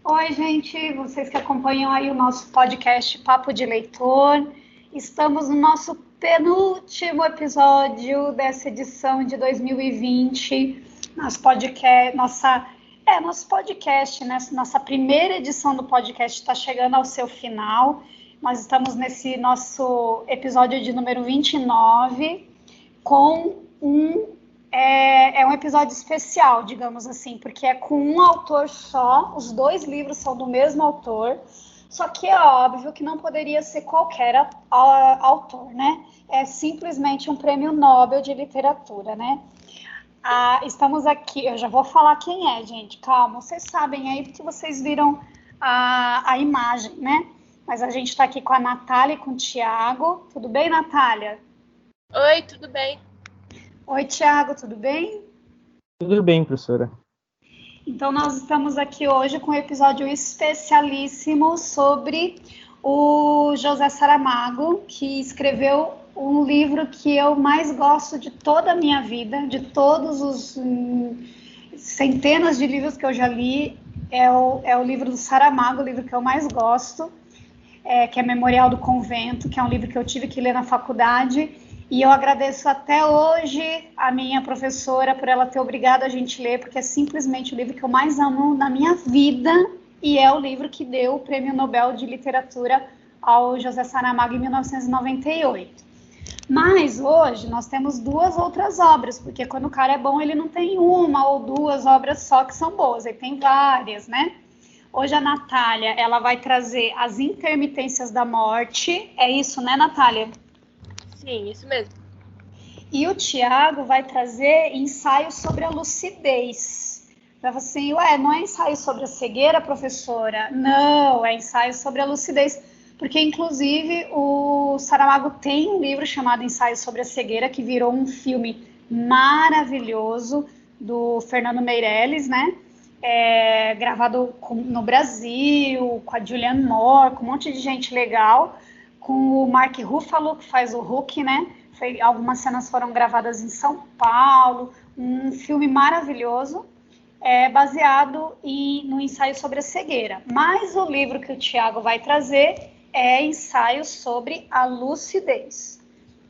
Oi, gente, vocês que acompanham aí o nosso podcast Papo de Leitor. Estamos no nosso penúltimo episódio dessa edição de 2020. Nosso podcast, né? Nossa primeira edição do podcast está chegando ao seu final. Nós estamos nesse nosso episódio de número 29 com um episódio especial, digamos assim, porque é com um autor só, os dois livros são do mesmo autor, só que é óbvio que não poderia ser qualquer autor, né? É simplesmente um prêmio Nobel de literatura, né? Estamos aqui, eu já vou falar quem é, gente, calma, vocês sabem aí porque vocês viram a imagem, né? Mas a gente está aqui com a Natália e com o Tiago. Tudo bem, Natália? Oi, tudo bem? Oi, Tiago, tudo bem? Tudo bem, professora. Então, nós estamos aqui hoje com um episódio especialíssimo sobre o José Saramago, que escreveu um livro que eu mais gosto de toda a minha vida, de todos os centenas de livros que eu já li, é o livro do Saramago, o livro que eu mais gosto, que é Memorial do Convento, que é um livro que eu tive que ler na faculdade. E eu agradeço até hoje a minha professora por ela ter obrigado a gente a ler, porque é simplesmente o livro que eu mais amo na minha vida e é o livro que deu o Prêmio Nobel de Literatura ao José Saramago em 1998. Mas hoje nós temos duas outras obras, porque quando o cara é bom ele não tem uma ou duas obras só que são boas, ele tem várias, né? Hoje a Natália, ela vai trazer As Intermitências da Morte, é isso, né, Natália? Sim, isso mesmo. E o Tiago vai trazer ensaio sobre a lucidez. Vai falar assim, não é ensaio sobre a cegueira, professora? Não, é ensaio sobre a lucidez. Porque, inclusive, o Saramago tem um livro chamado Ensaio sobre a Cegueira, que virou um filme maravilhoso do Fernando Meirelles, né? Gravado no Brasil, com a Julianne Moore, com um monte de gente legal, com o Mark Ruffalo, que faz o Hulk, né? Algumas cenas foram gravadas em São Paulo, um filme maravilhoso, baseado no ensaio sobre a cegueira. Mas o livro que o Tiago vai trazer é Ensaio sobre a Lucidez,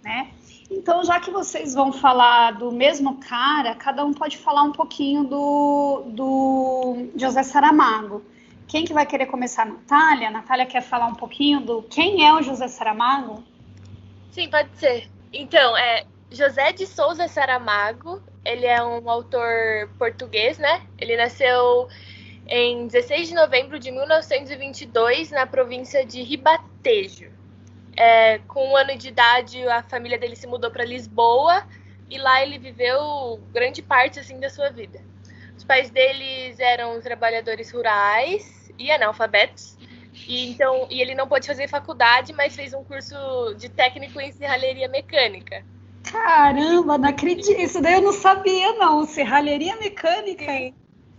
né? Então, já que vocês vão falar do mesmo cara, cada um pode falar um pouquinho do José Saramago. Quem que vai querer começar? Natália? Natália quer falar um pouquinho do quem é o José Saramago? Sim, pode ser. Então, José de Souza Saramago, ele é um autor português, né? Ele nasceu em 16 de novembro de 1922 na província de Ribatejo. Com 1 ano de idade, a família dele se mudou para Lisboa e lá ele viveu grande parte assim, da sua vida. Os pais deles eram trabalhadores rurais e analfabetos, e ele não pôde fazer faculdade, mas fez um curso de técnico em serralheria mecânica. Caramba, não acredito, isso daí eu não sabia não, serralheria mecânica?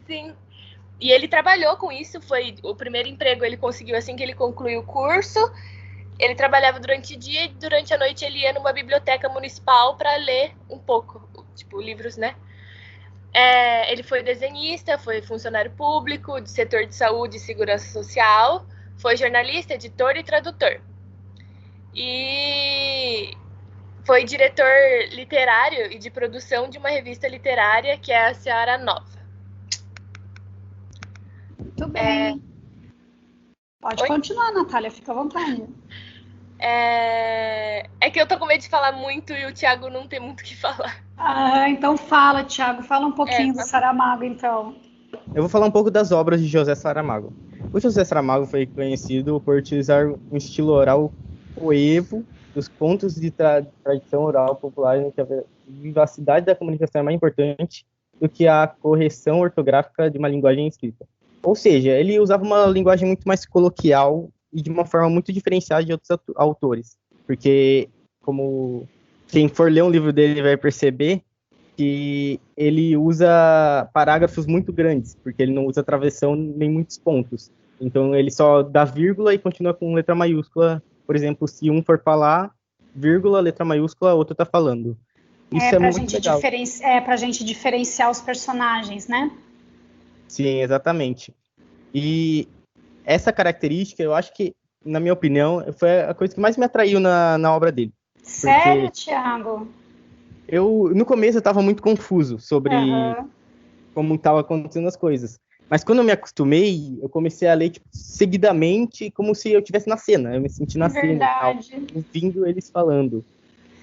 Sim, e ele trabalhou com isso, foi o primeiro emprego ele conseguiu assim que ele concluiu o curso. Ele trabalhava durante o dia e durante a noite ele ia numa biblioteca municipal para ler um pouco, tipo livros, né? Ele foi desenhista, foi funcionário público, de setor de saúde e segurança social, foi jornalista, editor e tradutor. E foi diretor literário e de produção de uma revista literária que é a Seara Nova. Muito bem. Pode continuar, Natália, fica à vontade. É que eu tô com medo de falar muito e o Tiago não tem muito o que falar. Então fala, Tiago, fala um pouquinho do Saramago, então. Eu vou falar um pouco das obras de José Saramago. O José Saramago foi conhecido por utilizar um estilo oral coevo, dos contos de tradição oral popular, em que a vivacidade da comunicação é mais importante do que a correção ortográfica de uma linguagem escrita. Ou seja, ele usava uma linguagem muito mais coloquial e de uma forma muito diferenciada de outros autores. Porque, como quem for ler um livro dele vai perceber, que ele usa parágrafos muito grandes, porque ele não usa travessão nem muitos pontos. Então, ele só dá vírgula e continua com letra maiúscula. Por exemplo, se um for falar, vírgula, letra maiúscula, outro está falando. Isso é muito legal. Para a gente diferenciar os personagens, né? Sim, exatamente. E essa característica, eu acho que, na minha opinião, foi a coisa que mais me atraiu na obra dele. Sério, Thiago? No começo, eu estava muito confuso sobre como estavam acontecendo as coisas. Mas quando eu me acostumei, eu comecei a ler tipo, seguidamente, como se eu estivesse na cena. Eu me senti na cena, tal, ouvindo eles falando.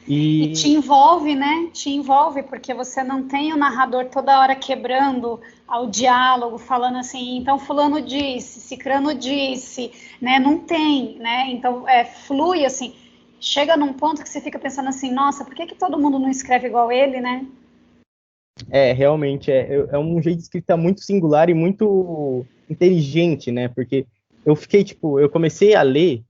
E te envolve, né? Te envolve, porque você não tem o narrador toda hora quebrando ao diálogo, falando assim, então fulano disse, cicrano disse, né? Não tem, né? Então, flui, assim. Chega num ponto que você fica pensando assim, nossa, por que todo mundo não escreve igual ele, né? Realmente, é um jeito de escrita muito singular e muito inteligente, né? Porque eu comecei a ler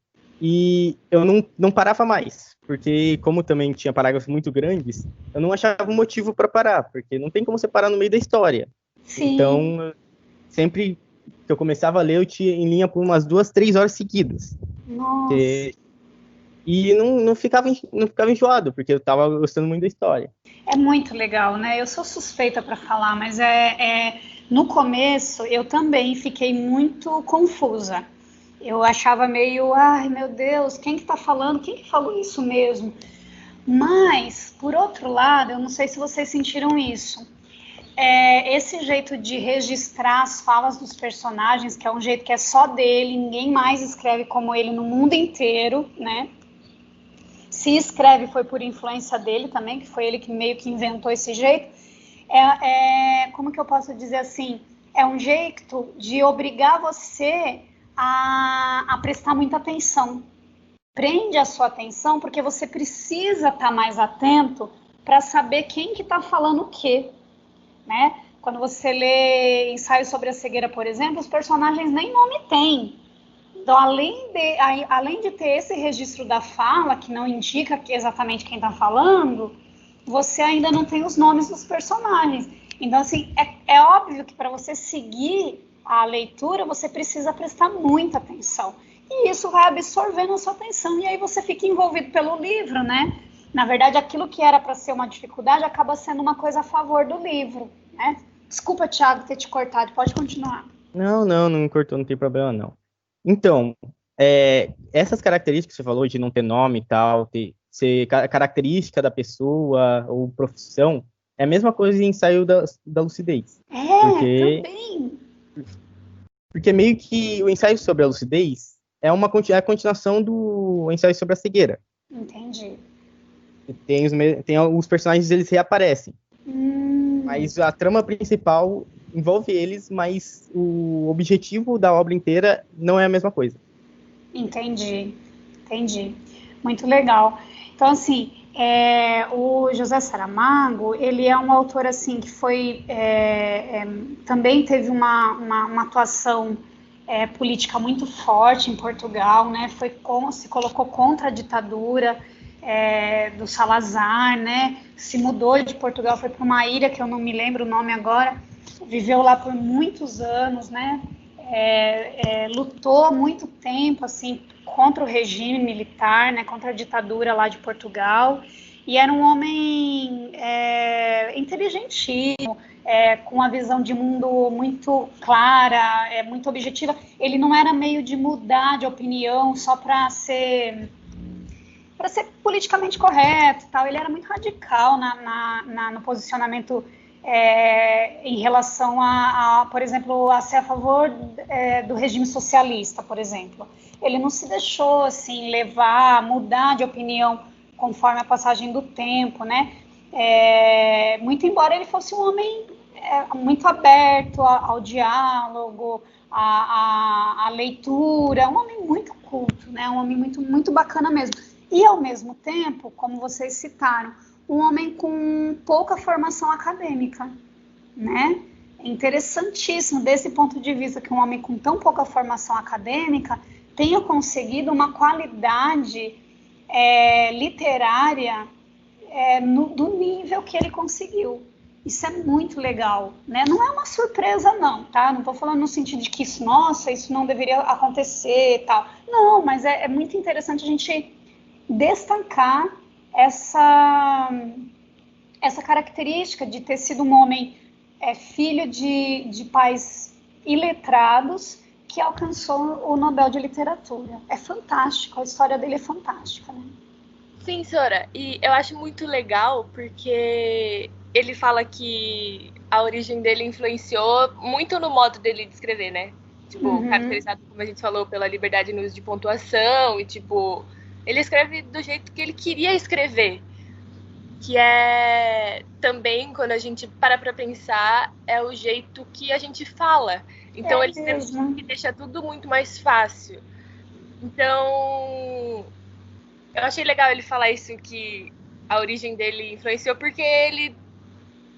e eu não parava mais. Porque, como também tinha parágrafos muito grandes, eu não achava um motivo para parar, porque não tem como você parar no meio da história. Sim. Então, sempre que eu começava a ler, eu tinha em linha por umas 2, 3 horas seguidas. Nossa. E não ficava enjoado, porque eu estava gostando muito da história. É muito legal, né? Eu sou suspeita para falar, mas no começo eu também fiquei muito confusa. Eu achava meio, ai meu Deus, quem que tá falando? Quem que falou isso mesmo? Mas, por outro lado, eu não sei se vocês sentiram isso. Esse jeito de registrar as falas dos personagens, que é um jeito que é só dele, ninguém mais escreve como ele no mundo inteiro, né? Se escreve foi por influência dele também, que foi ele que meio que inventou esse jeito. Como que eu posso dizer assim? É um jeito de obrigar você a prestar muita atenção. Prende a sua atenção porque você precisa estar mais atento para saber quem que está falando o quê, né? Quando você lê Ensaio sobre a Cegueira, por exemplo, os personagens nem nome têm. Então, além de ter esse registro da fala, que não indica exatamente quem está falando, você ainda não tem os nomes dos personagens. Então, assim, é óbvio que para você seguir a leitura, você precisa prestar muita atenção. E isso vai absorvendo a sua atenção, e aí você fica envolvido pelo livro, né? Na verdade, aquilo que era para ser uma dificuldade acaba sendo uma coisa a favor do livro, né? Desculpa, Thiago, ter te cortado. Pode continuar. Não me cortou, não tem problema, não. Então, essas características que você falou de não ter nome e tal, ser característica da pessoa ou profissão, é a mesma coisa em Ensaio da Lucidez. Também. Porque meio que o Ensaio sobre a Lucidez é a continuação do Ensaio sobre a Cegueira. Entendi. Tem os personagens, eles reaparecem. Mas a trama principal envolve eles, mas o objetivo da obra inteira não é a mesma coisa. Entendi. Muito legal. Então, assim, o José Saramago, ele é um autor, assim, que foi... também teve uma atuação política muito forte em Portugal, né? Se colocou contra a ditadura do Salazar, né? Se mudou de Portugal, foi para uma ilha que eu não me lembro o nome agora, viveu lá por muitos anos, né? Lutou muito tempo assim contra o regime militar, né? Contra a ditadura lá de Portugal, e era um homem inteligentíssimo, com uma visão de mundo muito clara, muito objetiva. Ele não era meio de mudar de opinião só para ser politicamente correto, tal. Ele era muito radical no posicionamento em relação por exemplo, a ser a favor do regime socialista, por exemplo. Ele não se deixou assim mudar de opinião conforme a passagem do tempo, né? Muito embora ele fosse um homem muito aberto ao diálogo, à leitura, um homem muito culto, né? Um homem muito, muito bacana mesmo. E, ao mesmo tempo, como vocês citaram, um homem com pouca formação acadêmica, né? É interessantíssimo, desse ponto de vista, que um homem com tão pouca formação acadêmica tenha conseguido uma qualidade literária do nível que ele conseguiu. Isso é muito legal, né? Não é uma surpresa, não, tá? Não estou falando no sentido de que isso não deveria acontecer e tal. Não, mas é muito interessante a gente destacar essa característica de ter sido um homem filho de pais iletrados, que alcançou o Nobel de Literatura. É fantástico, a história dele é fantástica, né? Sim, Sora, e eu acho muito legal porque ele fala que a origem dele influenciou muito no modo dele de escrever, né? Tipo, caracterizado, como a gente falou, pela liberdade no uso de pontuação e, tipo, ele escreve do jeito que ele queria escrever. Que é também, quando a gente para pra pensar, é o jeito que a gente fala. Então, ele escreve que deixa tudo muito mais fácil. Então, eu achei legal ele falar isso, que a origem dele influenciou, porque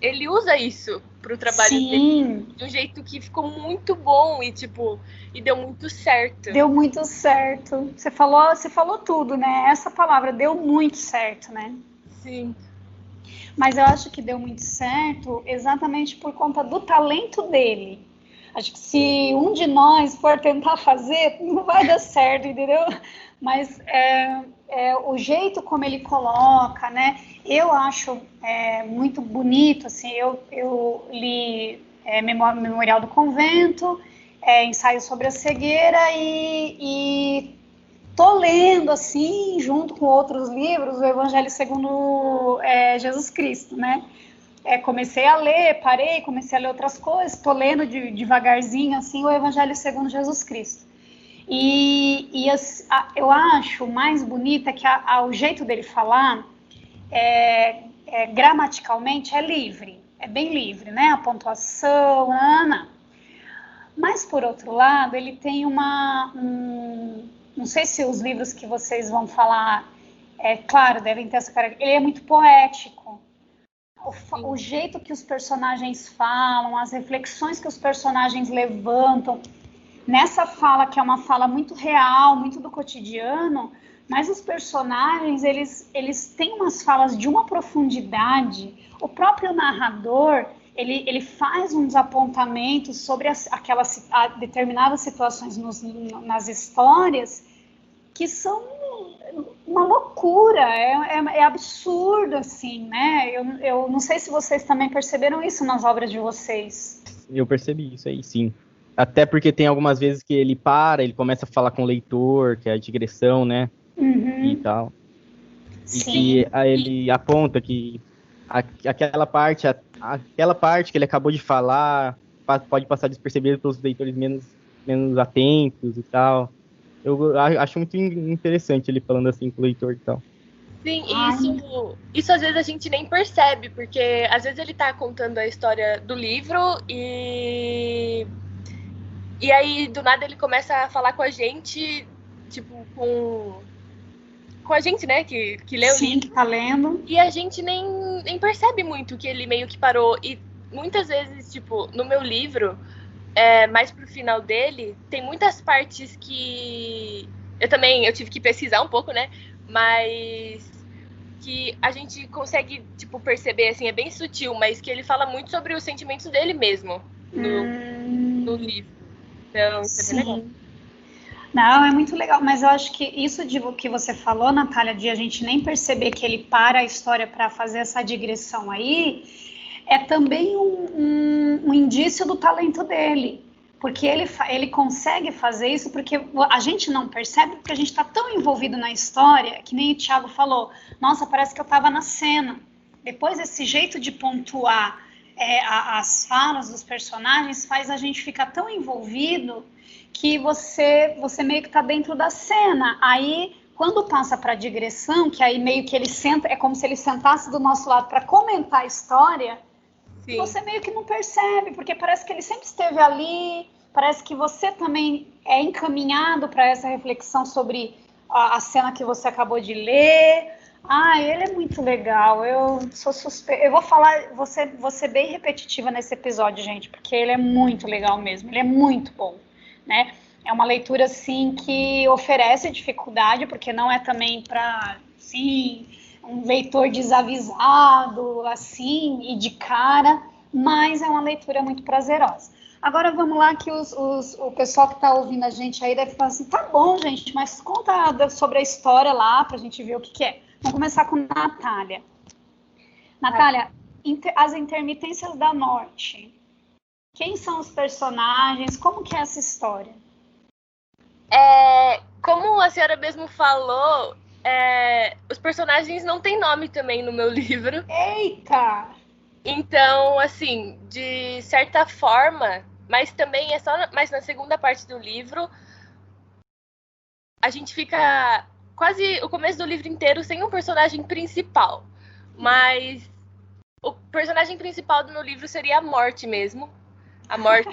ele usa isso pro trabalho dele de um jeito que ficou muito bom e, tipo, e deu muito certo. Deu muito certo. Você falou tudo, né? Essa palavra, deu muito certo, né? Sim. Mas eu acho que deu muito certo exatamente por conta do talento dele. Acho que se um de nós for tentar fazer, não vai dar certo, entendeu? Mas o jeito como ele coloca, né? Eu acho muito bonito, assim, eu li Memorial do Convento, Ensaio sobre a Cegueira e tô lendo, assim, junto com outros livros, o Evangelho segundo Jesus Cristo, né? Comecei a ler, parei, comecei a ler outras coisas, tô lendo devagarzinho, assim, o Evangelho segundo Jesus Cristo. Eu acho mais bonita que o jeito dele falar, gramaticalmente, é livre, é bem livre, né? A pontuação, mas, por outro lado, ele tem não sei se os livros que vocês vão falar, claro, devem ter essa característica. Ele é muito poético. O jeito que os personagens falam, as reflexões que os personagens levantam, nessa fala, que é uma fala muito real, muito do cotidiano, mas os personagens, eles têm umas falas de uma profundidade. O próprio narrador, ele faz uns apontamentos sobre determinadas situações nas histórias que são uma loucura, é absurdo, assim, né? Eu não sei se vocês também perceberam isso nas obras de vocês. Eu percebi isso aí, sim. Até porque tem algumas vezes que ele começa a falar com o leitor, que é a digressão, né? E tal. Sim. E que aí ele aponta que aquela parte que ele acabou de falar pode passar despercebido pelos leitores menos atentos e tal. Eu acho muito interessante ele falando assim com o leitor e tal. Sim, e isso às vezes a gente nem percebe, porque às vezes ele tá contando a história do livro e aí do nada ele começa a falar com a gente, tipo, com a gente, né, que leu o livro. Que tá lendo. E a gente nem percebe muito que ele meio que parou. E muitas vezes, tipo, no meu livro, mais pro final dele, tem muitas partes que eu tive que pesquisar um pouco, né? Mas que a gente consegue, tipo, perceber, assim, é bem sutil, mas que ele fala muito sobre os sentimentos dele mesmo no livro. Então, isso é bem legal. Não, é muito legal, mas eu acho que isso que você falou, Natália, de a gente nem perceber que ele para a história para fazer essa digressão aí, é também um indício do talento dele, porque ele consegue fazer isso porque a gente não percebe, porque a gente está tão envolvido na história, que nem o Thiago falou, nossa, parece que eu estava na cena. Depois, esse jeito de pontuar as falas dos personagens faz a gente ficar tão envolvido que você meio que está dentro da cena. Aí, quando passa para a digressão, que aí meio que ele senta, é como se ele sentasse do nosso lado para comentar a história, sim, você meio que não percebe, porque parece que ele sempre esteve ali, parece que você também é encaminhado para essa reflexão sobre a cena que você acabou de ler. Ele é muito legal, eu sou suspeita. Eu vou falar, vou ser bem repetitiva nesse episódio, gente, porque ele é muito legal mesmo, ele é muito bom, né? É uma leitura, assim, que oferece dificuldade, porque não é também para, sim, um leitor desavisado, assim, e de cara, mas é uma leitura muito prazerosa. Agora vamos lá que o pessoal que está ouvindo a gente aí deve falar assim, tá bom, gente, mas conta sobre a história lá pra gente ver o que é. Vamos começar com Natália. Natália, as intermitências da morte. Quem são os personagens? Como que é essa história? a senhora mesmo falou, os personagens não têm nome também no meu livro. Eita! Então, assim, de certa forma, mas também mas na segunda parte do livro, a gente fica quase o começo do livro inteiro sem um personagem principal. Mas o personagem principal do meu livro seria a Morte mesmo. A Morte...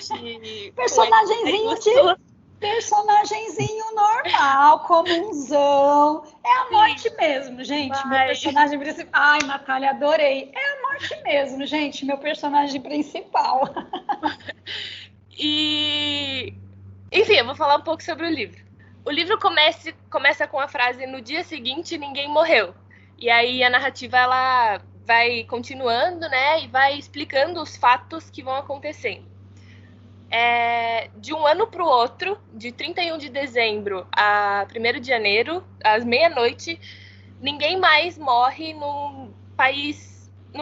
Personagemzinho normal, comunzão. É a Morte mesmo, gente. Meu personagem principal. Ai, Natália, adorei. É a Morte mesmo, gente. Meu personagem principal. E... Enfim, eu vou falar um pouco sobre o livro. O livro começa com a frase: no dia seguinte, ninguém morreu. E aí a narrativa, ela vai continuando, né? E vai explicando os fatos que vão acontecendo. De um ano para o outro, de 31 de dezembro a 1º de janeiro, às meia-noite, ninguém mais morre num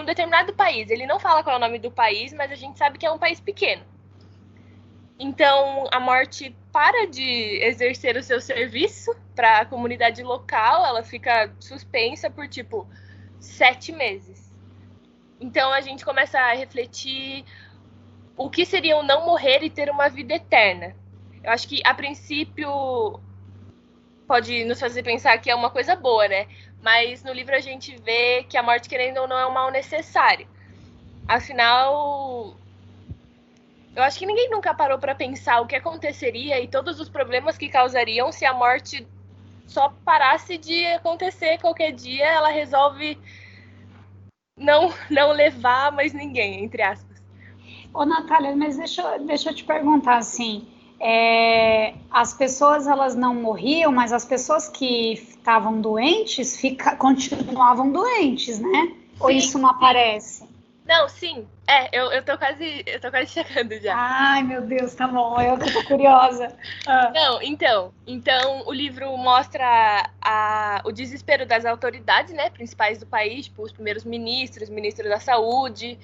determinado país. Ele não fala qual é o nome do país, mas a gente sabe que é um país pequeno. Então, a Morte para de exercer o seu serviço para a comunidade local, ela fica suspensa por, 7 meses. Então, a gente começa a refletir o que seria o não morrer e ter uma vida eterna. Eu acho que, a princípio, pode nos fazer pensar que é uma coisa boa, né? Mas no livro a gente vê que a morte, querendo ou não, é um mal necessário. Afinal, eu acho que ninguém nunca parou para pensar o que aconteceria e todos os problemas que causariam se a morte só parasse de acontecer qualquer dia. Ela resolve não levar mais ninguém, entre aspas. Ô, Natália, mas deixa eu te perguntar, assim, as pessoas, elas não morriam, mas as pessoas que estavam doentes continuavam doentes, né? Sim, ou isso não aparece? Não, sim. Eu tô quase chegando já. Ai, meu Deus, tá bom, eu tô curiosa. Não, então o livro mostra o desespero das autoridades, né, principais do país, os primeiros ministros, ministro da saúde,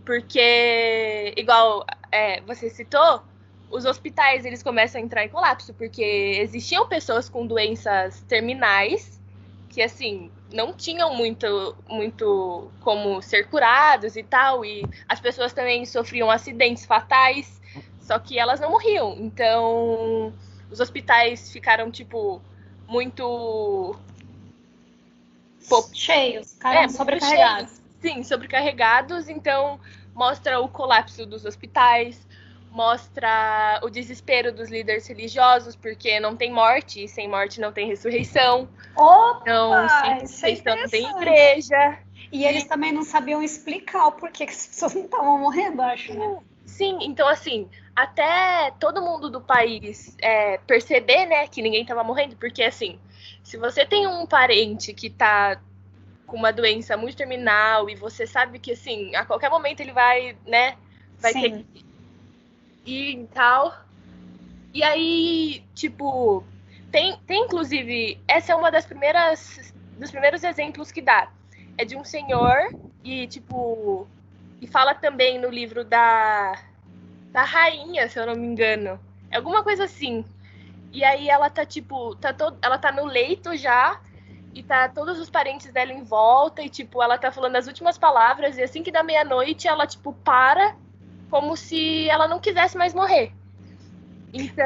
porque, igual você citou, os hospitais, eles começam a entrar em colapso, porque existiam pessoas com doenças terminais que, assim, não tinham muito como ser curados e tal, e as pessoas também sofriam acidentes fatais, só que elas não morriam. Então, os hospitais ficaram, muito... cheios, sobrecarregados. Cheios. Sim, sobrecarregados, então mostra o colapso dos hospitais, mostra o desespero dos líderes religiosos, porque não tem morte, e sem morte não tem ressurreição. Opa, então, sem ressurreição não tem igreja. E eles também não sabiam explicar o porquê que as pessoas não estavam morrendo, acho, né? Sim, então assim, até todo mundo do país perceber, né, que ninguém estava morrendo, porque assim, se você tem um parente que tá com uma doença muito terminal e você sabe que, assim, a qualquer momento ele vai, né, vai Sim. ter que ir e tal. E aí, tem inclusive, essa é uma dos primeiros exemplos que dá. É de um senhor e, e fala também no livro da rainha, se eu não me engano. É alguma coisa assim. E aí ela tá, ela tá no leito já, e tá todos os parentes dela em volta, e, ela tá falando as últimas palavras, e assim que dá meia-noite, ela, para, como se ela não quisesse mais morrer. Então...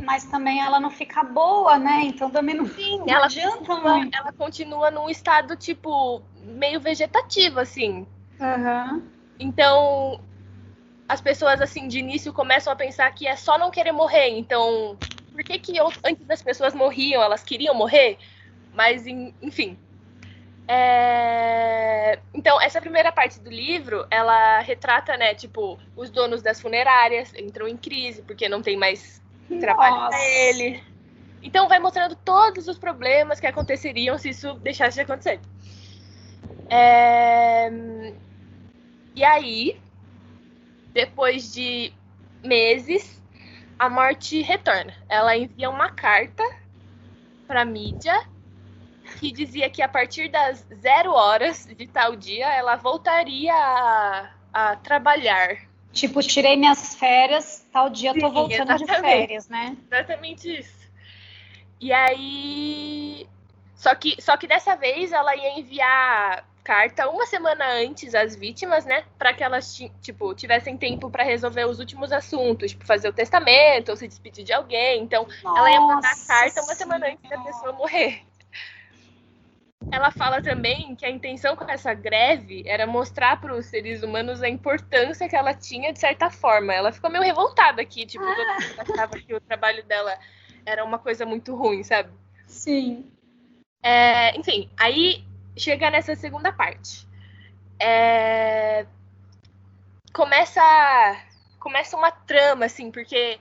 Mas também ela não fica boa, né? Então também não, sim, não adianta muito. Ela continua num estado, meio vegetativo, assim. Uhum. Então, as pessoas, assim, de início começam a pensar que é só não querer morrer. Então, por que antes das pessoas morriam, elas queriam morrer? Mas, enfim. Então, essa primeira parte do livro, ela retrata, né, os donos das funerárias entram em crise, porque não tem mais trabalho para ele. Então, vai mostrando todos os problemas que aconteceriam se isso deixasse de acontecer. E aí, depois de meses, a Morte retorna. Ela envia uma carta para a mídia que dizia que a partir das 0 horas de tal dia ela voltaria a trabalhar. Tirei minhas férias, tal dia. Sim, tô voltando exatamente. De férias, né? Exatamente isso. E aí... Só que dessa vez ela ia enviar carta uma semana antes às vítimas, né? Para que elas, tipo, tivessem tempo para resolver os últimos assuntos, tipo, fazer o testamento ou se despedir de alguém. Então, ela ia mandar a carta uma semana antes da pessoa morrer. Ela fala também que a intenção com essa greve era mostrar para os seres humanos a importância que ela tinha de certa forma. Ela ficou meio revoltada aqui, tipo, todo mundo achava que o trabalho dela era uma coisa muito ruim, sabe? Sim. Enfim, aí chega nessa segunda parte. Começa uma trama, assim, porque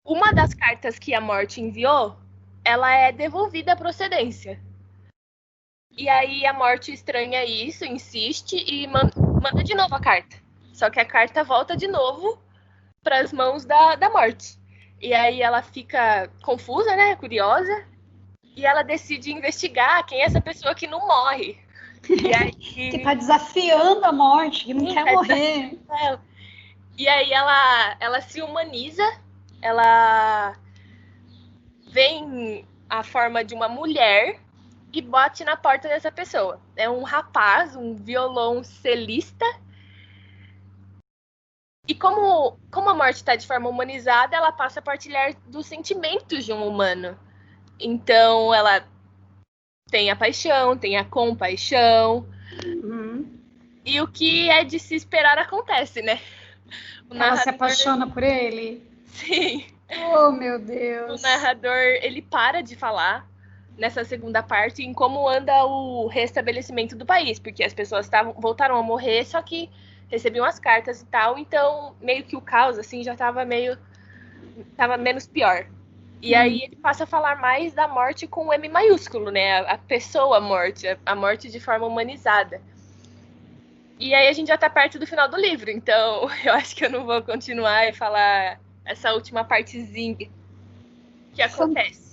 uma das cartas que a morte enviou, ela é devolvida à procedência. E aí a morte estranha isso, insiste e manda de novo a carta. Só que a carta volta de novo para as mãos da morte. E aí ela fica confusa, né, curiosa, e ela decide investigar quem é essa pessoa que não morre. E aí... que tá desafiando a morte, que não quer morrer. E aí ela se humaniza, ela vem a forma de uma mulher e bate na porta dessa pessoa. É um rapaz, um violoncelista. E como a morte está de forma humanizada, ela passa a partilhar dos sentimentos de um humano. Então, ela tem a paixão, tem a compaixão. E o que é de se esperar acontece, né? Ela se apaixona por ele? Sim. Oh, meu Deus. O narrador, ele para de falar nessa segunda parte em como anda o restabelecimento do país, porque as pessoas voltaram a morrer, só que recebiam as cartas e tal, então meio que o caos, assim, já tava menos pior. E aí ele passa a falar mais da morte com o M maiúsculo, né? A pessoa morte, a morte de forma humanizada. E aí a gente já tá perto do final do livro, então eu acho que eu não vou continuar e falar essa última partezinha que acontece.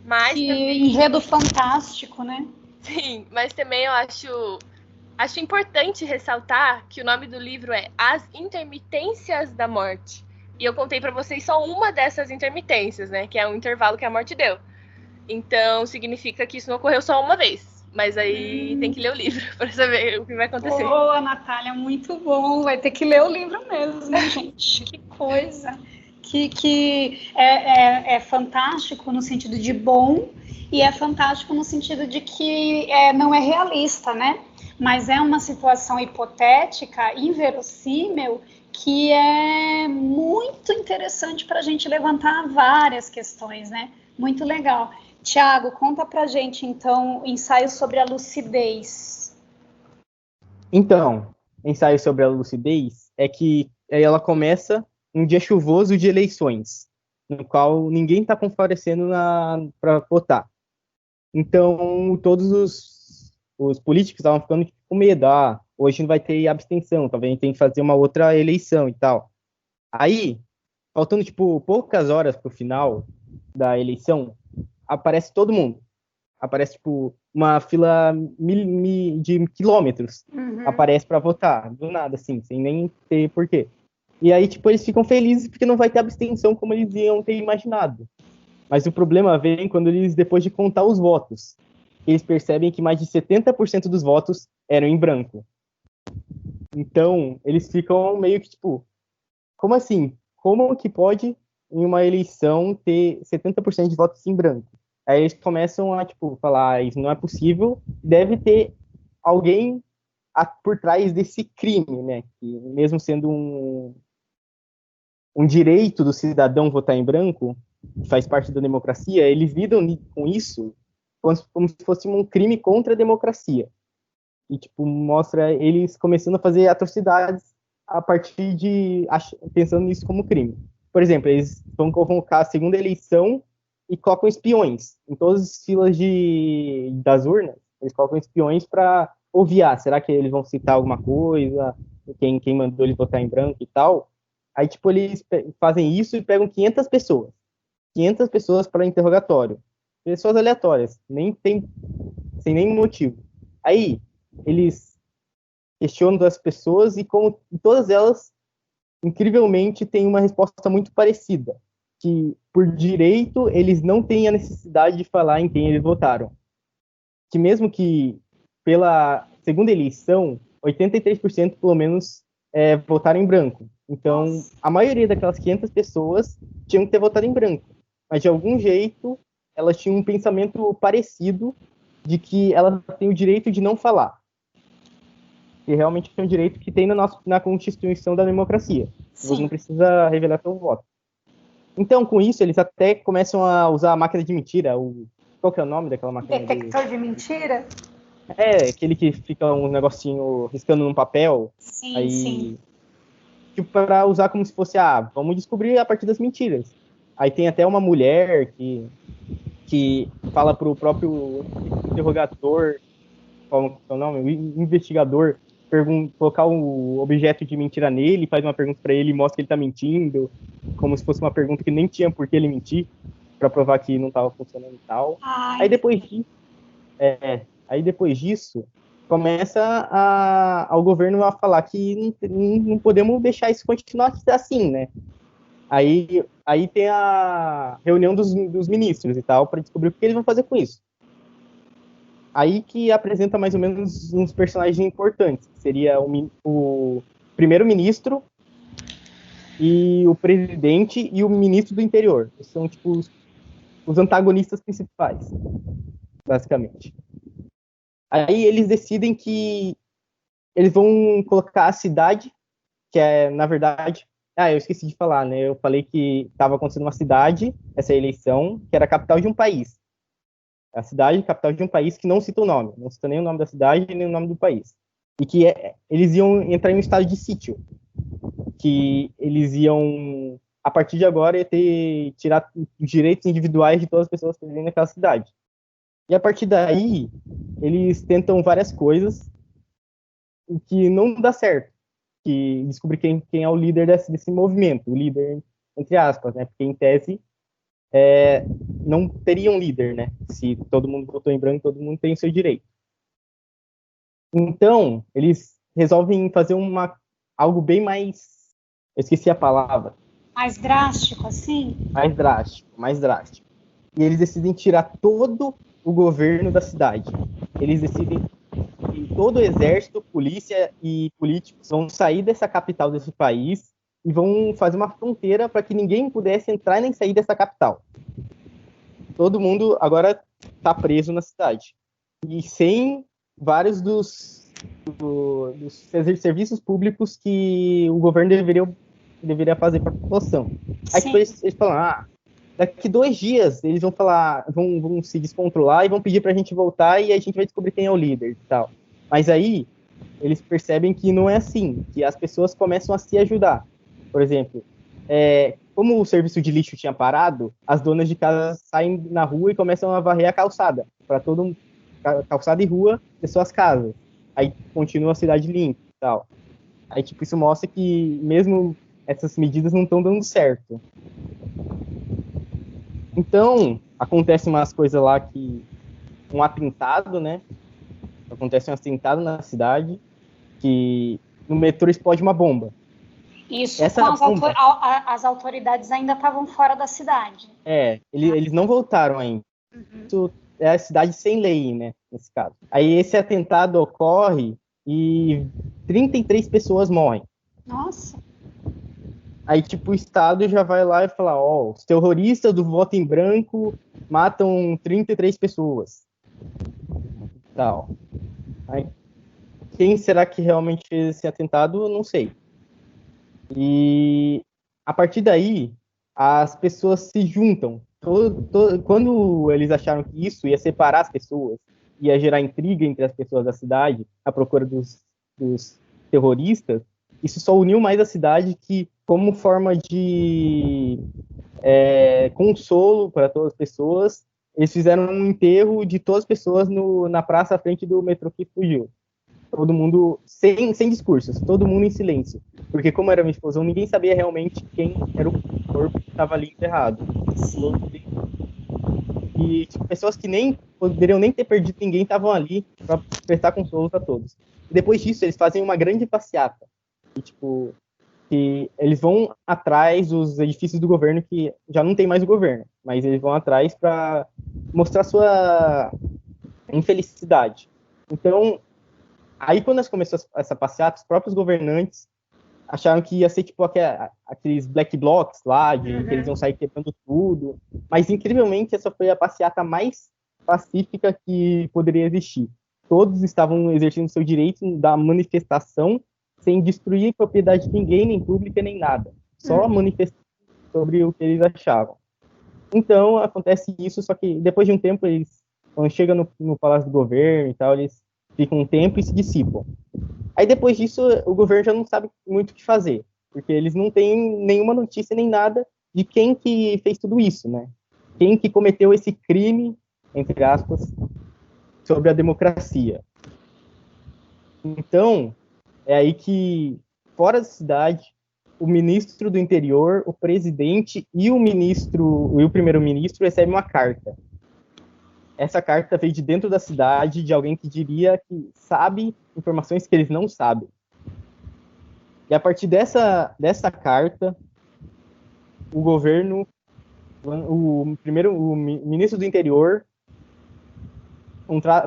Mas que também... enredo fantástico, né? Sim, mas também eu acho importante ressaltar que o nome do livro é As Intermitências da Morte. E eu contei para vocês só uma dessas intermitências, né? Que é um intervalo que a morte deu. Então, significa que isso não ocorreu só uma vez. Mas aí tem que ler o livro para saber o que vai acontecer. Boa, Natália, muito bom. Vai ter que ler o livro mesmo, gente. Que coisa. Que é fantástico no sentido de bom e é fantástico no sentido de que não é realista, né? Mas é uma situação hipotética, inverossímil, que é muito interessante para a gente levantar várias questões, né? Muito legal. Tiago, conta pra gente, então, ensaio sobre a lucidez. Então, ensaio sobre a lucidez é que ela começa um dia chuvoso de eleições, no qual ninguém está comparecendo para votar. Então, todos os políticos estavam ficando com medo. Hoje não vai ter abstenção, talvez tem que fazer uma outra eleição e tal. Aí, faltando, poucas horas para o final da eleição, aparece todo mundo. Aparece, uma fila de quilômetros. Aparece para votar, do nada, assim, sem nem ter porquê. E aí, eles ficam felizes porque não vai ter abstenção como eles iam ter imaginado. Mas o problema vem quando eles, depois de contar os votos, eles percebem que mais de 70% dos votos eram em branco. Então, eles ficam meio que, como assim? Como que pode, em uma eleição, ter 70% de votos em branco? Aí eles começam a, falar, isso não é possível, deve ter alguém por trás desse crime, né? Que mesmo sendo um direito do cidadão votar em branco, que faz parte da democracia, eles lidam com isso como se fosse um crime contra a democracia. E, mostra eles começando a fazer atrocidades a partir de pensando nisso como crime. Por exemplo, eles vão convocar a segunda eleição e colocam espiões em todas as filas das urnas. Eles colocam espiões para ouvir, será que eles vão citar alguma coisa, quem mandou eles votar em branco e tal. Aí, eles fazem isso e pegam 500 pessoas para interrogatório. Pessoas aleatórias, sem nenhum motivo. Aí, eles questionam as pessoas e como todas elas, incrivelmente, têm uma resposta muito parecida. que, por direito, eles não têm a necessidade de falar em quem eles votaram. Que mesmo que, pela segunda eleição, 83% pelo menos votaram em branco. Então, a maioria daquelas 500 pessoas tinham que ter votado em branco. Mas, de algum jeito, elas tinham um pensamento parecido de que elas têm o direito de não falar. E realmente é um direito que tem na Constituição da democracia. Sim. Você não precisa revelar seu voto. Então, com isso, eles até começam a usar a máquina de mentira. Qual que é o nome daquela máquina? Detector de mentira? Aquele que fica um negocinho riscando num papel. Sim, aí, sim. Tipo, para usar como se fosse, vamos descobrir a partir das mentiras. Aí tem até uma mulher que fala pro próprio interrogador, qual é o nome? O investigador, colocar o objeto de mentira nele, faz uma pergunta para ele e mostra que ele tá mentindo, como se fosse uma pergunta que nem tinha por que ele mentir, para provar que não tava funcionando e tal. Aí depois disso, começa ao governo a falar que não podemos deixar isso continuar assim, né? Aí tem a reunião dos ministros e tal, para descobrir o que eles vão fazer com isso. Aí que apresenta mais ou menos uns personagens importantes, que seria o primeiro-ministro e o presidente e o ministro do interior. Que são, tipo, os antagonistas principais, basicamente. Aí eles decidem que eles vão colocar a cidade, que é, na verdade... eu esqueci de falar, né? Eu falei que estava acontecendo uma cidade, essa eleição, que era a capital de um país. A cidade, capital de um país que não cita o nome. Não cita nem o nome da cidade, nem o nome do país. E que eles iam entrar em um estado de sítio. Que eles iam, a partir de agora, tirar os direitos individuais de todas as pessoas que vivem naquela cidade. E a partir daí, eles tentam várias coisas que não dá certo. Que descobrir quem é o líder desse movimento. O líder, entre aspas, né? Porque, em tese, não teria um líder, né? Se todo mundo votou em branco, todo mundo tem o seu direito. Então, eles resolvem fazer algo bem mais... Eu esqueci a palavra. Mais drástico, assim? Mais drástico. E eles decidem tirar todo o governo da cidade. Eles decidem que todo o exército, polícia e políticos vão sair dessa capital desse país e vão fazer uma fronteira para que ninguém pudesse entrar nem sair dessa capital. Todo mundo agora está preso na cidade. E sem vários dos serviços públicos que o governo deveria fazer para a população. Aí depois eles falam, daqui 2 dias eles vão se descontrolar e vão pedir para a gente voltar e a gente vai descobrir quem é o líder e tal. Mas aí eles percebem que não é assim, que as pessoas começam a se ajudar. Por exemplo, como o serviço de lixo tinha parado, as donas de casa saem na rua e começam a varrer a calçada, para calçada e rua de suas casas. Aí continua a cidade limpa e tal. Aí, tipo, isso mostra que mesmo essas medidas não estão dando certo. Então, acontece umas coisas lá que... Um atentado, né? Acontece um atentado na cidade, que no metrô explode uma bomba. Isso, as autoridades ainda estavam fora da cidade. Eles não voltaram ainda. Uhum. Isso é a cidade sem lei, né, nesse caso. Aí esse atentado ocorre e 33 pessoas morrem. Nossa. Aí, tipo, o Estado já vai lá e fala, os terroristas do voto em branco matam 33 pessoas. Tal. Aí, quem será que realmente fez esse atentado? Não sei. E a partir daí, as pessoas se juntam. Quando eles acharam que isso ia separar as pessoas, ia gerar intriga entre as pessoas da cidade, à procura dos terroristas, isso só uniu mais a cidade, que, como forma de consolo para todas as pessoas, eles fizeram um enterro de todas as pessoas na praça à frente do metrô que fugiu. Todo mundo sem discursos, todo mundo em silêncio. Porque como era uma explosão, ninguém sabia realmente quem era o corpo que estava ali enterrado. E tipo, pessoas que nem poderiam nem ter perdido ninguém estavam ali para prestar consolo a todos. E depois disso, eles fazem uma grande passeata. E, tipo, que eles vão atrás dos edifícios do governo que já não tem mais o governo, mas eles vão atrás para mostrar sua infelicidade. Então, aí quando começou essa passeata, os próprios governantes acharam que ia ser tipo aqueles black blocs lá, que eles iam sair quebrando tudo, mas incrivelmente essa foi a passeata mais pacífica que poderia existir. Todos estavam exercendo seu direito da manifestação sem destruir propriedade de ninguém, nem pública, nem nada. Só manifestar sobre o que eles achavam. Então, acontece isso, só que depois de um tempo, quando chegam no Palácio do Governo e tal, eles ficam um tempo e se dissipam. Aí, depois disso, o governo já não sabe muito o que fazer, porque eles não têm nenhuma notícia nem nada de quem que fez tudo isso, né? Quem que cometeu esse crime, entre aspas, sobre a democracia. Então, é aí que, fora da cidade, o ministro do interior, o presidente e o primeiro-ministro recebem uma carta. Essa carta veio de dentro da cidade, de alguém que diria que sabe informações que eles não sabem. E a partir dessa carta, o governo, o ministro do interior,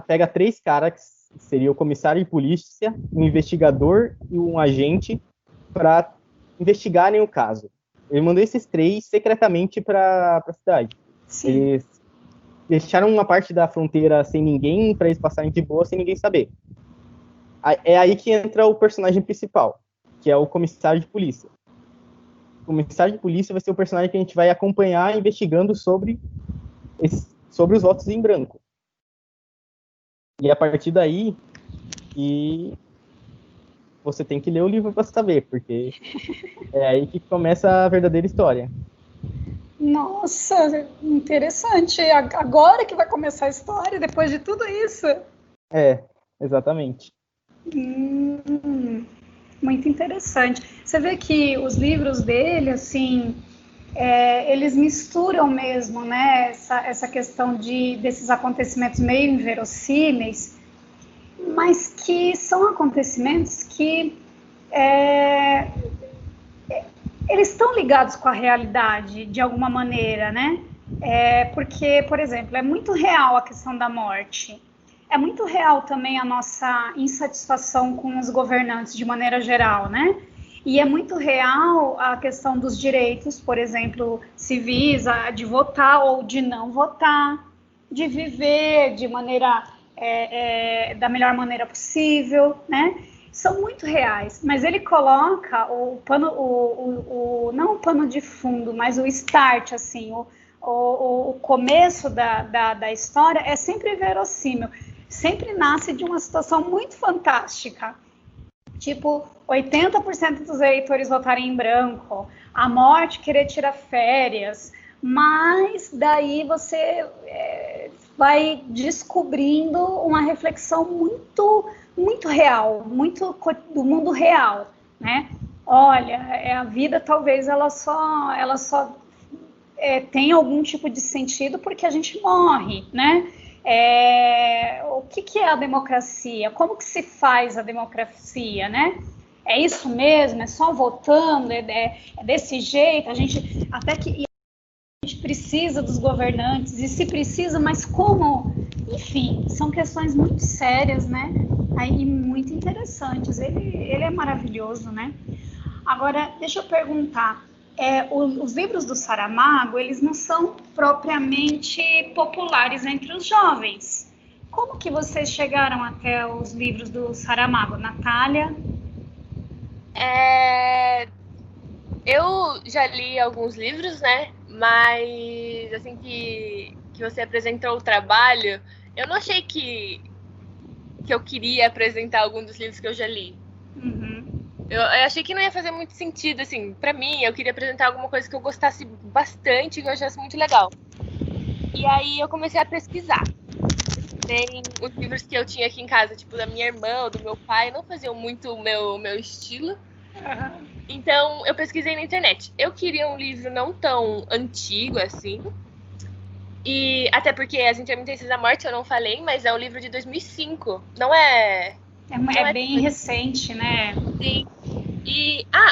pega 3 caras, que seria o comissário de polícia, um investigador e um agente, para investigarem o caso. Ele mandou esses 3 secretamente para a cidade. Sim. Eles deixaram uma parte da fronteira sem ninguém, para eles passarem de boa, sem ninguém saber. É aí que entra o personagem principal, que é o comissário de polícia. O comissário de polícia vai ser o personagem que a gente vai acompanhar investigando sobre os votos em branco. E a partir daí, você tem que ler o livro para saber, porque é aí que começa a verdadeira história. Nossa, interessante. Agora que vai começar a história, depois de tudo isso. É, exatamente. Muito interessante. Você vê que os livros dele, assim, eles misturam mesmo, né, essa questão desses acontecimentos meio inverossímeis, mas que são acontecimentos que eles estão ligados com a realidade, de alguma maneira, né? Porque, por exemplo, é muito real a questão da morte. É muito real também a nossa insatisfação com os governantes de maneira geral, né? E é muito real a questão dos direitos, por exemplo, civis, de votar ou de não votar, de viver de maneira, da melhor maneira possível, né? São muito reais, mas ele coloca o pano, não o pano de fundo, mas o start, assim, o começo da história é sempre verossímil, sempre nasce de uma situação muito fantástica. Tipo, 80% dos eleitores votarem em branco, a morte querer tirar férias, mas daí você vai descobrindo uma reflexão muito real, muito do mundo real, né? Olha, a vida talvez ela só tem algum tipo de sentido porque a gente morre, né? O que é a democracia? Como que se faz a democracia, né? É isso mesmo? É só votando? É desse jeito? A gente precisa dos governantes, e se precisa, mas como? Enfim, são questões muito sérias, né? Aí, muito interessantes. Ele é maravilhoso, né? Agora, deixa eu perguntar. Os livros do Saramago, eles não são propriamente populares entre os jovens. Como que vocês chegaram até os livros do Saramago, Natália? Eu já li alguns livros, né? Mas assim que você apresentou o trabalho, eu não achei que eu queria apresentar algum dos livros que eu já li. Uhum. Eu achei que não ia fazer muito sentido, assim, pra mim. Eu queria apresentar alguma coisa que eu gostasse bastante, que eu achasse muito legal. E aí eu comecei a pesquisar. Tem os livros que eu tinha aqui em casa, tipo, da minha irmã ou do meu pai, não faziam muito o meu estilo. Uhum. Então eu pesquisei na internet. Eu queria um livro não tão antigo assim. E até porque As Intermitências da Morte eu não falei, mas é um livro de 2005. Não é bem recente, né? Sim.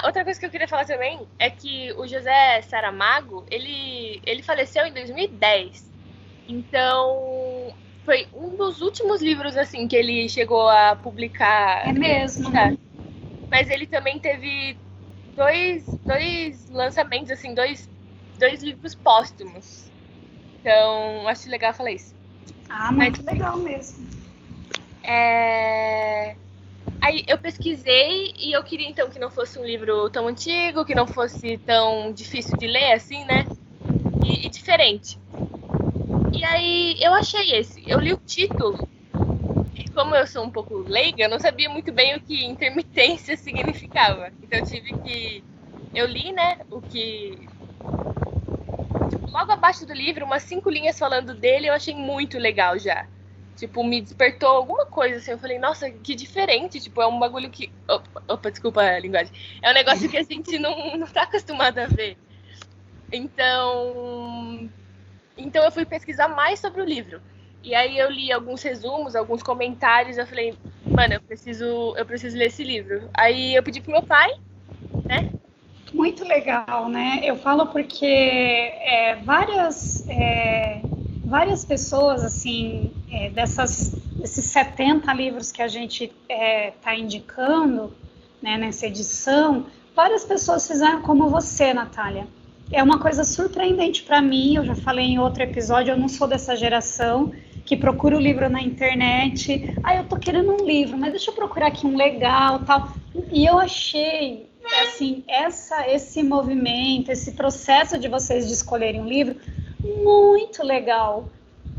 Outra coisa que eu queria falar também é que o José Saramago, ele faleceu em 2010. Então, foi um dos últimos livros, assim, que ele chegou a publicar. É mesmo, né? Mas ele também teve dois lançamentos, assim, dois livros póstumos. Então, acho legal falar isso. Muito legal mesmo. Aí eu pesquisei e eu queria, então, que não fosse um livro tão antigo, que não fosse tão difícil de ler, assim, né? E diferente. E aí eu achei esse. Eu li o título. E como eu sou um pouco leiga, eu não sabia muito bem o que intermitência significava. Então eu li, né, o que... Tipo, logo abaixo do livro, umas 5 linhas falando dele, eu achei muito legal já. Tipo, me despertou alguma coisa, assim, eu falei, nossa, que diferente, tipo, é um bagulho que... Opa, desculpa a linguagem. É um negócio que a gente não tá acostumado a ver. Então eu fui pesquisar mais sobre o livro. E aí eu li alguns resumos, alguns comentários, eu falei, mano, eu preciso ler esse livro. Aí eu pedi pro meu pai, né? Muito legal, né? Eu falo porque várias pessoas, assim, desses 70 livros que a gente está indicando, né, nessa edição, várias pessoas fizeram como você, Natália. É uma coisa surpreendente para mim, eu já falei em outro episódio, eu não sou dessa geração que procura o livro na internet. Eu tô querendo um livro, mas deixa eu procurar aqui um legal, tal. E eu achei, assim, esse movimento, esse processo de vocês de escolherem um livro muito legal.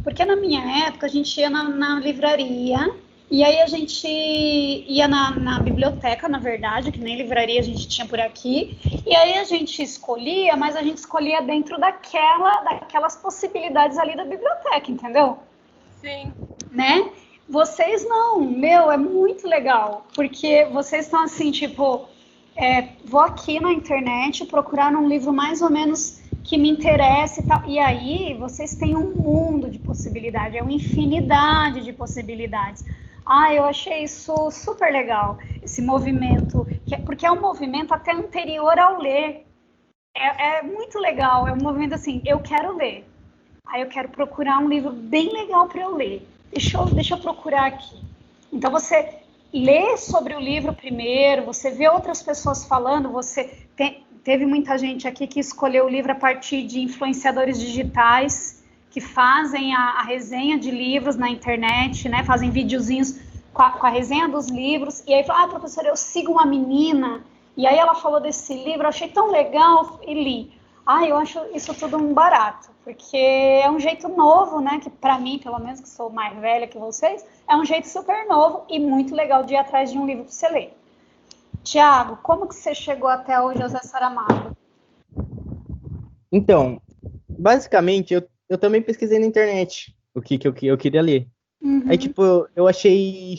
Porque na minha época a gente ia na livraria, e aí a gente ia na biblioteca, na verdade, que nem livraria a gente tinha por aqui, e aí a gente escolhia, mas a gente escolhia dentro daquelas possibilidades ali da biblioteca, entendeu? Sim. Né? Vocês não, é muito legal, porque vocês estão assim, tipo, vou aqui na internet procurar um livro mais ou menos que me interessa e tal, e aí vocês têm um mundo de possibilidades, uma infinidade de possibilidades. Eu achei isso super legal, esse movimento, porque é um movimento até anterior ao ler. É muito legal, é um movimento assim, eu quero ler. Eu quero procurar um livro bem legal para eu ler. Deixa eu procurar aqui. Então você lê sobre o livro primeiro, você vê outras pessoas falando, teve muita gente aqui que escolheu o livro a partir de influenciadores digitais, que fazem a resenha de livros na internet, né? Fazem videozinhos com a resenha dos livros. E aí fala, professora, eu sigo uma menina, e aí ela falou desse livro, eu achei tão legal e li. Eu acho isso tudo um barato, porque é um jeito novo, né? Que para mim, pelo menos, que sou mais velha que vocês, é um jeito super novo e muito legal de ir atrás de um livro para você ler. Tiago, como que você chegou até o José Saramago? Então, basicamente, eu também pesquisei na internet o que eu queria ler. Uhum. Aí, tipo, eu achei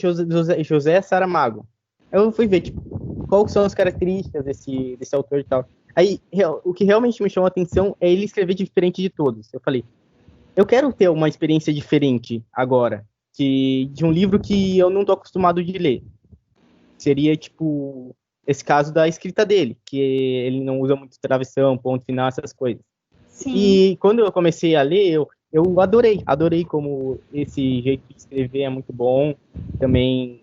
José Saramago. Eu fui ver, tipo, quais são as características desse autor e tal. Aí, o que realmente me chamou a atenção é ele escrever diferente de todos. Eu falei, eu quero ter uma experiência diferente agora, de um livro que eu não tô acostumado de ler. Seria, tipo, esse caso da escrita dele, que ele não usa muito travessão, ponto final, essas coisas. Sim. E quando eu comecei a ler, eu adorei como esse jeito de escrever é muito bom. Também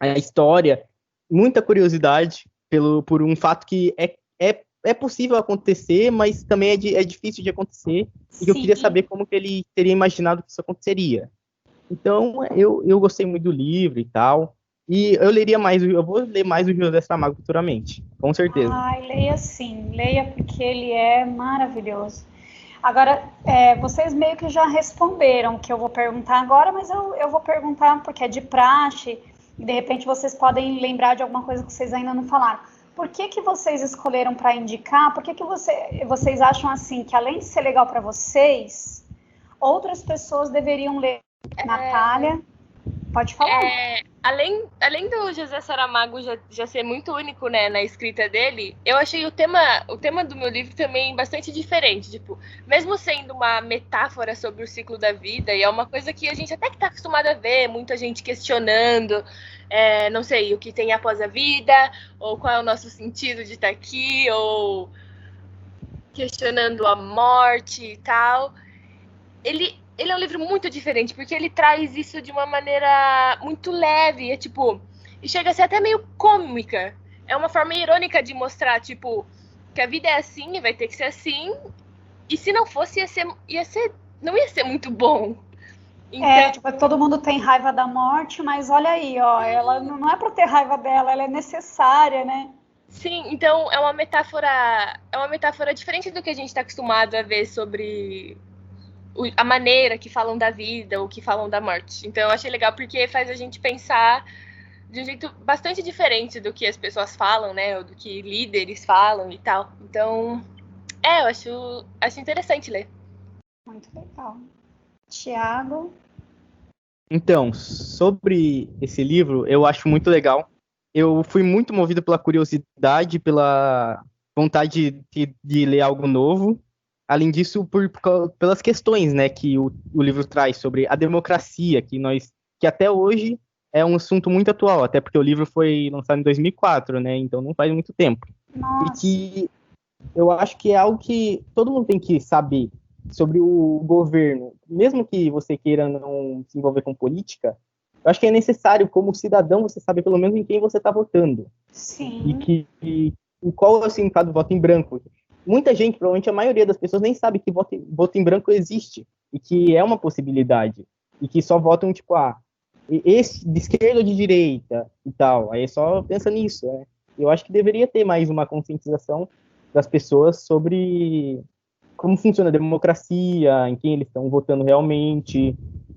a história, muita curiosidade por um fato que é possível acontecer, mas também é difícil de acontecer. Sim. E eu queria saber como que ele teria imaginado que isso aconteceria. Então, eu gostei muito do livro e tal. E eu vou ler mais o José Saramago futuramente, com certeza. Leia sim, leia porque ele é maravilhoso. Agora, vocês meio que já responderam o que eu vou perguntar agora, mas eu vou perguntar porque é de praxe, e de repente vocês podem lembrar de alguma coisa que vocês ainda não falaram. Por que vocês escolheram para indicar? Por que vocês acham assim, que além de ser legal para vocês, outras pessoas deveriam ler? Natália, pode falar. além do José Saramago já ser muito único, né, na escrita dele, eu achei o tema do meu livro também bastante diferente. Tipo, mesmo sendo uma metáfora sobre o ciclo da vida, e é uma coisa que a gente até que está acostumado a ver, muita gente questionando, não sei, o que tem após a vida, ou qual é o nosso sentido de estar aqui, ou questionando a morte e tal. Ele é um livro muito diferente, porque ele traz isso de uma maneira muito leve, e chega a ser até meio cômica. É uma forma irônica de mostrar, tipo, que a vida é assim e vai ter que ser assim, e se não fosse, não ia ser muito bom. Então... tipo, todo mundo tem raiva da morte, mas olha aí, ó, ela não é para ter raiva dela, ela é necessária, né? Sim, então é uma metáfora diferente do que a gente está acostumado a ver sobre a maneira que falam da vida ou que falam da morte. Então eu achei legal porque faz a gente pensar de um jeito bastante diferente do que as pessoas falam, né? Ou do que líderes falam e tal. Então, eu acho interessante ler. Muito legal. Tiago? Então, sobre esse livro, eu acho muito legal. Eu fui muito movido pela curiosidade, pela vontade de ler algo novo. Além disso, pelas questões, né, que o livro traz sobre a democracia, que até hoje é um assunto muito atual, até porque o livro foi lançado em 2004, né, então não faz muito tempo. Nossa. E que eu acho que é algo que todo mundo tem que saber sobre o governo. Mesmo que você queira não se envolver com política, eu acho que é necessário, como cidadão, você saber pelo menos em quem você está votando. Sim. E qual é o significado do voto em branco. Muita gente, provavelmente a maioria das pessoas, nem sabe que voto em branco existe e que é uma possibilidade. E que só votam, tipo, esse de esquerda ou de direita e tal. Aí só pensa nisso, né? Eu acho que deveria ter mais uma conscientização das pessoas sobre como funciona a democracia, em quem eles estão votando realmente,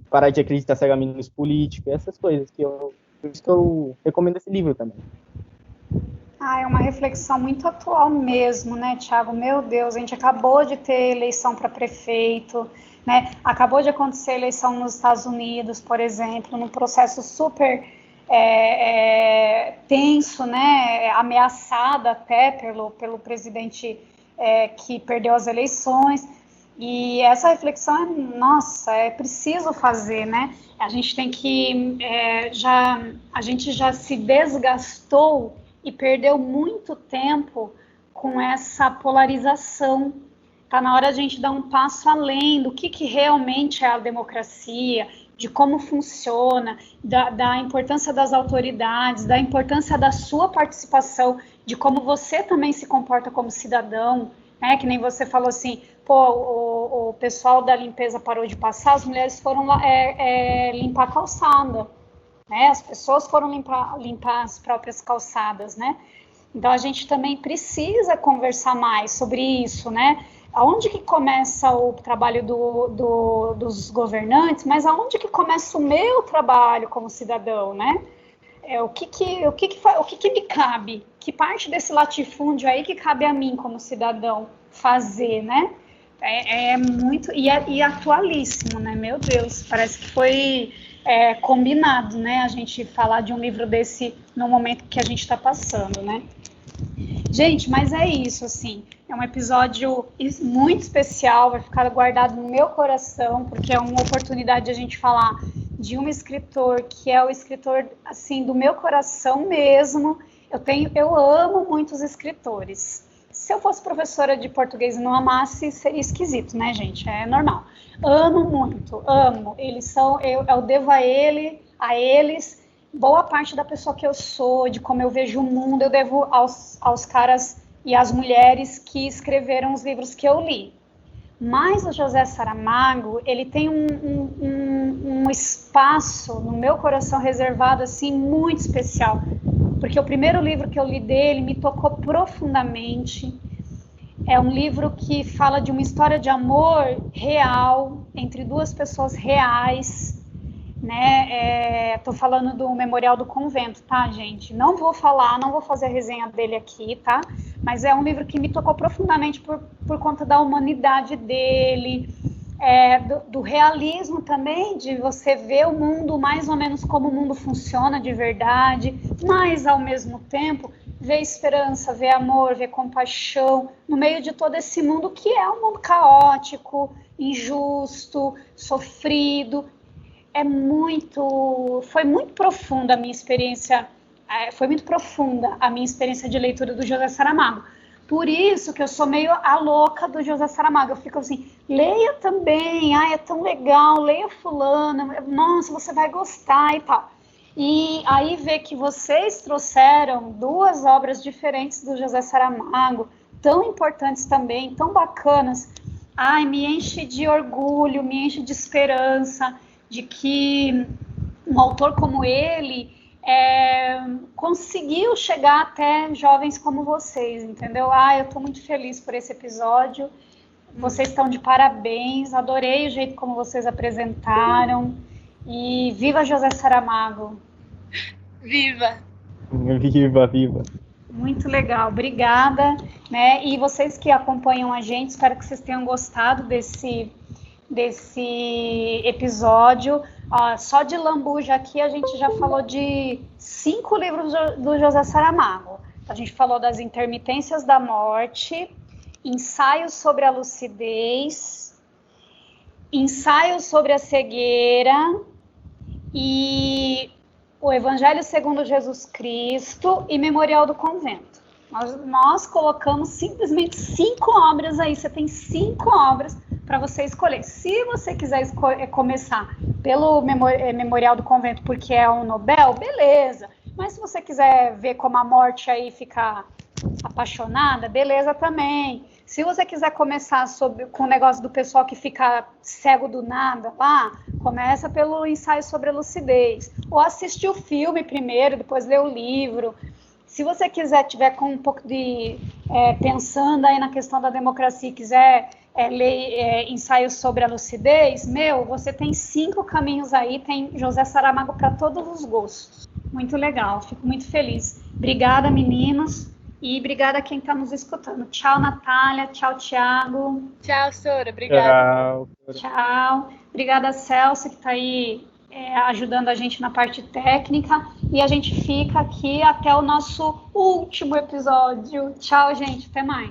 parar de acreditar cegamente nos políticos, essas coisas. Por isso que eu recomendo esse livro também. É uma reflexão muito atual mesmo, né, Tiago? Meu Deus, a gente acabou de ter eleição para prefeito, né? Acabou de acontecer eleição nos Estados Unidos, por exemplo, num processo super tenso, né? Ameaçado até pelo presidente que perdeu as eleições. E essa reflexão, nossa, é preciso fazer, né? A gente tem que a gente já se desgastou e perdeu muito tempo com essa polarização. Está na hora de a gente dar um passo além do que realmente é a democracia, de como funciona, da importância das autoridades, da importância da sua participação, de como você também se comporta como cidadão, né? Que nem você falou assim, o pessoal da limpeza parou de passar, as mulheres foram lá, limpar a calçada. Né? As pessoas foram limpar as próprias calçadas, né? Então a gente também precisa conversar mais sobre isso, né? Aonde que começa o trabalho dos governantes, mas aonde que começa o meu trabalho como cidadão, né? O que me cabe? Que parte desse latifúndio aí que cabe a mim como cidadão fazer, né? É muito e atualíssimo, né? Meu Deus, parece que foi combinado, né? A gente falar de um livro desse no momento que a gente está passando, né? Gente, mas é isso, assim, é um episódio muito especial, vai ficar guardado no meu coração, porque é uma oportunidade de a gente falar de um escritor que é o escritor, assim, do meu coração mesmo. Eu amo muitos escritores. Se eu fosse professora de português e não amasse, seria esquisito, né, gente? É normal. Amo muito, amo. Eu devo a eles, boa parte da pessoa que eu sou, de como eu vejo o mundo, eu devo aos caras e às mulheres que escreveram os livros que eu li. Mas o José Saramago, ele tem um espaço no meu coração reservado, assim, muito especial. Porque o primeiro livro que eu li dele me tocou profundamente. É um livro que fala de uma história de amor real, entre duas pessoas reais, né? Tô falando do Memorial do Convento, tá, gente? Não vou fazer a resenha dele aqui, tá? Mas é um livro que me tocou profundamente por conta da humanidade dele, do realismo também, de você ver o mundo mais ou menos como o mundo funciona de verdade, mas ao mesmo tempo ver esperança, ver amor, ver compaixão no meio de todo esse mundo que é um mundo caótico, injusto, sofrido. Foi muito profunda a minha experiência, foi muito profunda a minha experiência de leitura do José Saramago. Por isso que eu sou meio a louca do José Saramago. Eu fico assim, leia também, é tão legal, leia fulano, nossa, você vai gostar e tal. E aí ver que vocês trouxeram 2 obras diferentes do José Saramago, tão importantes também, tão bacanas, me enche de orgulho, me enche de esperança, de que um autor como ele conseguiu chegar até jovens como vocês, entendeu? Eu estou muito feliz por esse episódio, vocês estão de parabéns, adorei o jeito como vocês apresentaram, e viva José Saramago! Viva! Viva, viva! Muito legal, obrigada, né? E vocês que acompanham a gente, espero que vocês tenham gostado desse episódio. Só de lambuja aqui a gente já falou de 5 livros do José Saramago. A gente falou das Intermitências da Morte, Ensaios sobre a Lucidez, Ensaios sobre a Cegueira e o Evangelho segundo Jesus Cristo e Memorial do Convento. Nós colocamos simplesmente 5 obras aí. Você tem 5 obras para você escolher. Se você quiser começar pelo Memorial do Convento, porque é um Nobel, beleza. Mas se você quiser ver como a morte aí fica apaixonada, beleza também. Se você quiser começar com o negócio do pessoal que fica cego do nada lá, começa pelo Ensaio sobre a Lucidez. Ou assistir o filme primeiro, depois ler o livro. Se você tiver com um pouco de... pensando aí na questão da democracia e quiser ler Ensaios sobre a Lucidez, você tem 5 caminhos aí, tem José Saramago para todos os gostos. Muito legal, fico muito feliz. Obrigada, meninos. E obrigada a quem está nos escutando. Tchau, Natália. Tchau, Thiago. Tchau, Sora. Obrigada. Tchau. Obrigada, Celso, que está aí ajudando a gente na parte técnica. E a gente fica aqui até o nosso último episódio. Tchau, gente. Até mais.